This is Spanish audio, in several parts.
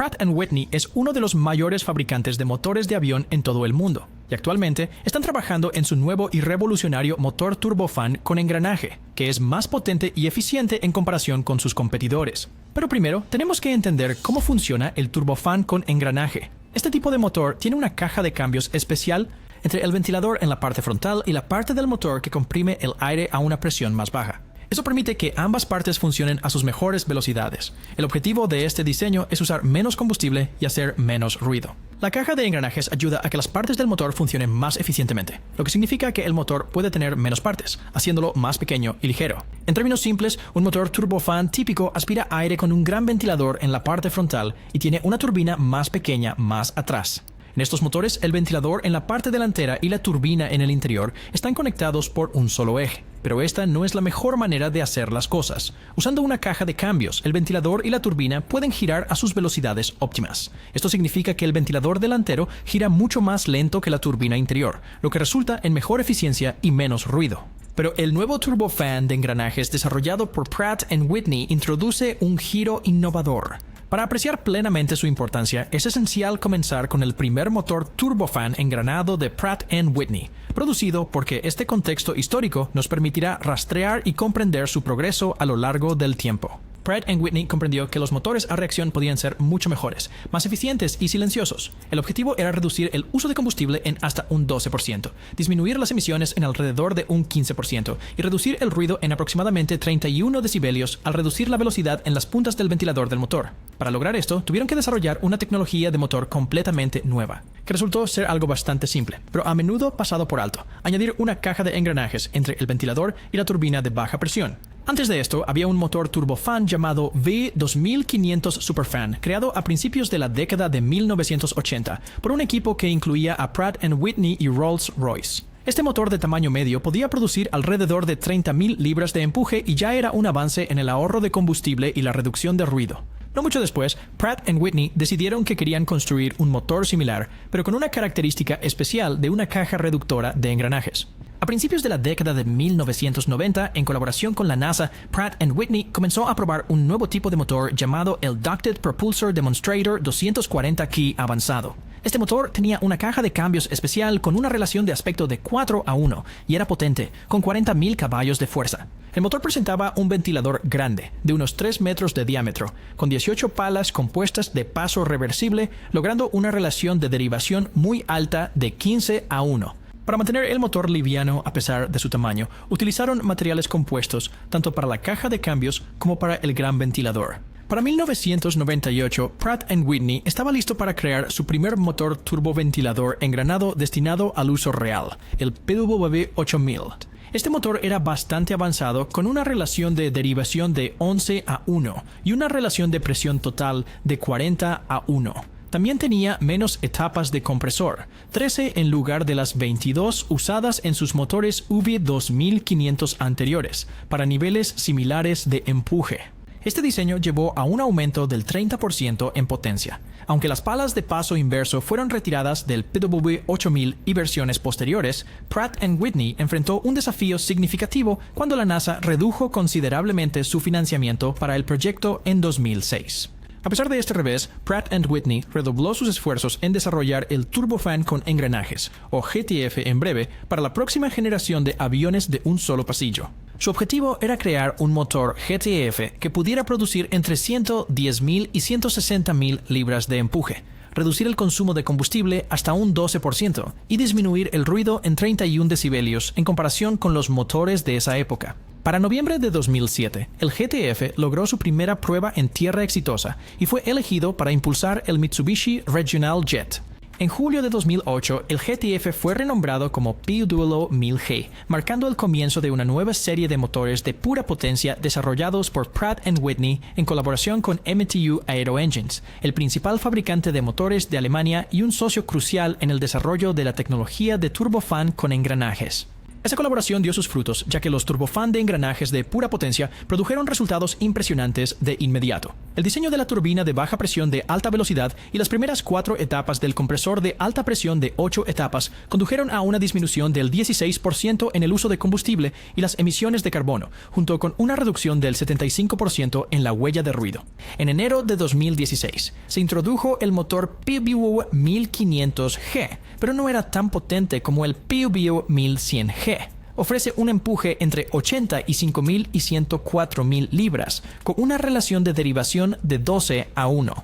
Pratt & Whitney es uno de los mayores fabricantes de motores de avión en todo el mundo, y actualmente están trabajando en su nuevo y revolucionario motor turbofan con engranaje, que es más potente y eficiente en comparación con sus competidores. Pero primero, tenemos que entender cómo funciona el turbofan con engranaje. Este tipo de motor tiene una caja de cambios especial entre el ventilador en la parte frontal y la parte del motor que comprime el aire a una presión más baja. Eso permite que ambas partes funcionen a sus mejores velocidades. El objetivo de este diseño es usar menos combustible y hacer menos ruido. La caja de engranajes ayuda a que las partes del motor funcionen más eficientemente, lo que significa que el motor puede tener menos partes, haciéndolo más pequeño y ligero. En términos simples, un motor turbofan típico aspira aire con un gran ventilador en la parte frontal y tiene una turbina más pequeña más atrás. En estos motores, el ventilador en la parte delantera y la turbina en el interior están conectados por un solo eje. Pero esta no es la mejor manera de hacer las cosas. Usando una caja de cambios, el ventilador y la turbina pueden girar a sus velocidades óptimas. Esto significa que el ventilador delantero gira mucho más lento que la turbina interior, lo que resulta en mejor eficiencia y menos ruido. Pero el nuevo turbofan de engranajes desarrollado por Pratt & Whitney introduce un giro innovador. Para apreciar plenamente su importancia, es esencial comenzar con el primer motor turbofan engranado de Pratt & Whitney, producido porque este contexto histórico nos permitirá rastrear y comprender su progreso a lo largo del tiempo. Pratt & Whitney comprendió que los motores a reacción podían ser mucho mejores, más eficientes y silenciosos. El objetivo era reducir el uso de combustible en hasta un 12%, disminuir las emisiones en alrededor de un 15% y reducir el ruido en aproximadamente 31 decibelios al reducir la velocidad en las puntas del ventilador del motor. Para lograr esto, tuvieron que desarrollar una tecnología de motor completamente nueva, que resultó ser algo bastante simple, pero a menudo pasado por alto: añadir una caja de engranajes entre el ventilador y la turbina de baja presión. Antes de esto, había un motor turbofan llamado V2500 Superfan, creado a principios de la década de 1980 por un equipo que incluía a Pratt & Whitney y Rolls-Royce. Este motor de tamaño medio podía producir alrededor de 30.000 libras de empuje y ya era un avance en el ahorro de combustible y la reducción de ruido. No mucho después, Pratt & Whitney decidieron que querían construir un motor similar, pero con una característica especial de una caja reductora de engranajes. A principios de la década de 1990, en colaboración con la NASA, Pratt & Whitney comenzó a probar un nuevo tipo de motor llamado el Ducted Propulsor Demonstrator 240 Key avanzado. Este motor tenía una caja de cambios especial con una relación de aspecto de 4:1 y era potente, con 40.000 caballos de fuerza. El motor presentaba un ventilador grande, de unos 3 metros de diámetro, con 18 palas compuestas de paso reversible, logrando una relación de derivación muy alta de 15:1. Para mantener el motor liviano a pesar de su tamaño, utilizaron materiales compuestos tanto para la caja de cambios como para el gran ventilador. Para 1998, Pratt & Whitney estaba listo para crear su primer motor turboventilador engranado destinado al uso real, el PW8000. Este motor era bastante avanzado, con una relación de derivación de 11:1 y una relación de presión total de 40:1. También tenía menos etapas de compresor, 13 en lugar de las 22 usadas en sus motores V2500 anteriores, para niveles similares de empuje. Este diseño llevó a un aumento del 30% en potencia. Aunque las palas de paso inverso fueron retiradas del PW8000 y versiones posteriores, Pratt & Whitney enfrentó un desafío significativo cuando la NASA redujo considerablemente su financiamiento para el proyecto en 2006. A pesar de este revés, Pratt & Whitney redobló sus esfuerzos en desarrollar el turbofan con engranajes, o GTF en breve, para la próxima generación de aviones de un solo pasillo. Su objetivo era crear un motor GTF que pudiera producir entre 110.000 y 160.000 libras de empuje, reducir el consumo de combustible hasta un 12% y disminuir el ruido en 31 decibelios en comparación con los motores de esa época. Para noviembre de 2007, el GTF logró su primera prueba en tierra exitosa y fue elegido para impulsar el Mitsubishi Regional Jet. En julio de 2008, el GTF fue renombrado como PW1000G, marcando el comienzo de una nueva serie de motores de pura potencia desarrollados por Pratt & Whitney en colaboración con MTU Aero Engines, el principal fabricante de motores de Alemania y un socio crucial en el desarrollo de la tecnología de turbofan con engranajes. Esa colaboración dio sus frutos, ya que los turbofan de engranajes de pura potencia produjeron resultados impresionantes de inmediato. El diseño de la turbina de baja presión de alta velocidad y las primeras 4 etapas del compresor de alta presión de 8 etapas condujeron a una disminución del 16% en el uso de combustible y las emisiones de carbono, junto con una reducción del 75% en la huella de ruido. En enero de 2016, se introdujo el motor PBU 1500G, pero no era tan potente como el PBU 1100G. Ofrece un empuje entre 85.000 y 104.000 libras, con una relación de derivación de 12:1.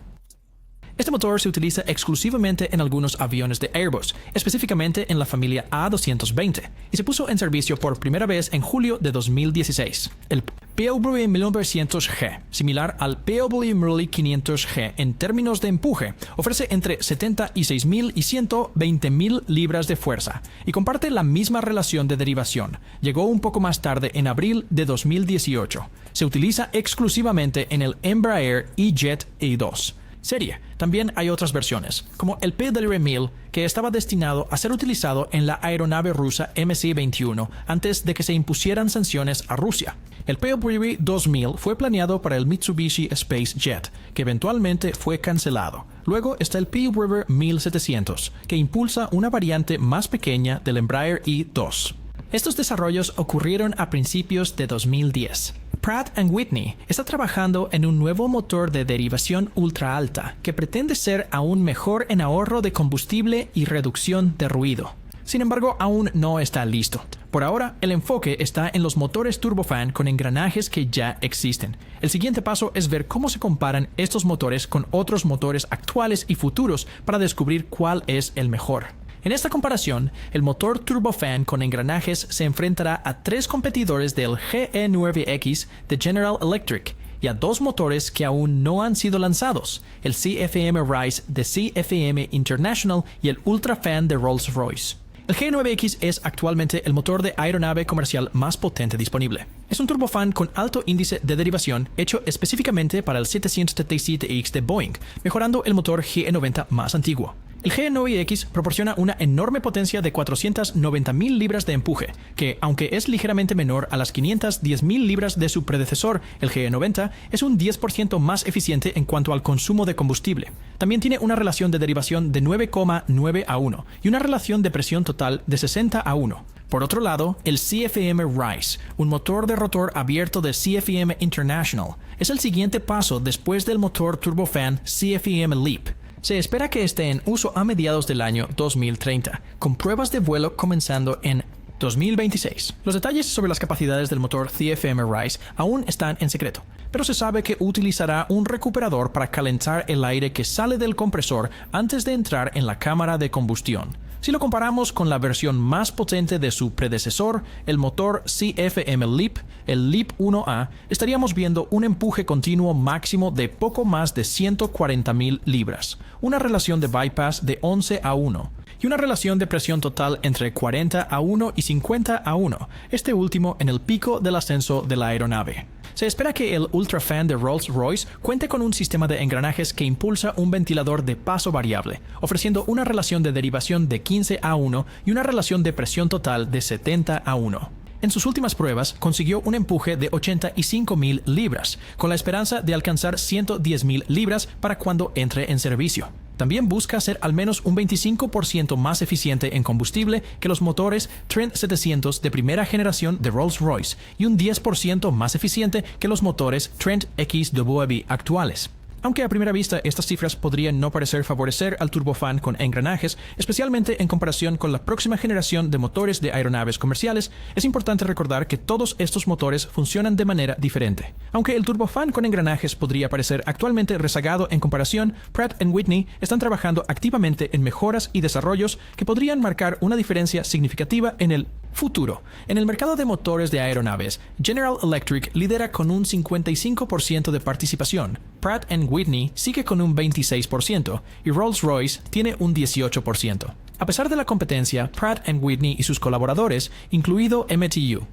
Este motor se utiliza exclusivamente en algunos aviones de Airbus, específicamente en la familia A220, y se puso en servicio por primera vez en julio de 2016. El PW 1900G, similar al PW 1500G en términos de empuje, ofrece entre 76.000 y 120.000 libras de fuerza y comparte la misma relación de derivación. Llegó un poco más tarde en abril de 2018. Se utiliza exclusivamente en el Embraer E-Jet E2 serie. También hay otras versiones, como el PW1000, que estaba destinado a ser utilizado en la aeronave rusa MC-21 antes de que se impusieran sanciones a Rusia. El PW2000 fue planeado para el Mitsubishi Space Jet, que eventualmente fue cancelado. Luego está el PW 1700, que impulsa una variante más pequeña del Embraer E2. Estos desarrollos ocurrieron a principios de 2010. Pratt & Whitney está trabajando en un nuevo motor de derivación ultra alta que pretende ser aún mejor en ahorro de combustible y reducción de ruido. Sin embargo, aún no está listo. Por ahora, el enfoque está en los motores turbofan con engranajes que ya existen. El siguiente paso es ver cómo se comparan estos motores con otros motores actuales y futuros para descubrir cuál es el mejor. En esta comparación, el motor turbofan con engranajes se enfrentará a 3 competidores del GE9X de General Electric y a 2 motores que aún no han sido lanzados, el CFM Rise de CFM International y el Ultrafan de Rolls-Royce. El G9X es actualmente el motor de aeronave comercial más potente disponible. Es un turbofan con alto índice de derivación hecho específicamente para el 777X de Boeing, mejorando el motor GE90 más antiguo. El G9X proporciona una enorme potencia de 490.000 libras de empuje, que, aunque es ligeramente menor a las 510.000 libras de su predecesor, el G90, es un 10% más eficiente en cuanto al consumo de combustible. También tiene una relación de derivación de 9,9:1 y una relación de presión total de 60:1. Por otro lado, el CFM Rise, un motor de rotor abierto de CFM International, es el siguiente paso después del motor turbofan CFM LEAP. Se espera que esté en uso a mediados del año 2030, con pruebas de vuelo comenzando en 2026. Los detalles sobre las capacidades del motor CFM Rise aún están en secreto, pero se sabe que utilizará un recuperador para calentar el aire que sale del compresor antes de entrar en la cámara de combustión. Si lo comparamos con la versión más potente de su predecesor, el motor CFM LEAP, el LEAP 1A, estaríamos viendo un empuje continuo máximo de poco más de 140.000 libras, una relación de bypass de 11:1 y una relación de presión total entre 40:1 y 50:1, este último en el pico del ascenso de la aeronave. Se espera que el Ultrafan de Rolls-Royce cuente con un sistema de engranajes que impulsa un ventilador de paso variable, ofreciendo una relación de derivación de 15:1 y una relación de presión total de 70:1. En sus últimas pruebas, consiguió un empuje de 85.000 libras, con la esperanza de alcanzar 110.000 libras para cuando entre en servicio. También busca ser al menos un 25% más eficiente en combustible que los motores Trent 700 de primera generación de Rolls-Royce y un 10% más eficiente que los motores Trent XWB actuales. Aunque a primera vista estas cifras podrían no parecer favorecer al turbofan con engranajes, especialmente en comparación con la próxima generación de motores de aeronaves comerciales, es importante recordar que todos estos motores funcionan de manera diferente. Aunque el turbofan con engranajes podría parecer actualmente rezagado en comparación, Pratt & Whitney están trabajando activamente en mejoras y desarrollos que podrían marcar una diferencia significativa en el futuro. En el mercado de motores de aeronaves, General Electric lidera con un 55% de participación, Pratt & Whitney sigue con un 26% y Rolls-Royce tiene un 18%. A pesar de la competencia, Pratt & Whitney y sus colaboradores, incluido MTU,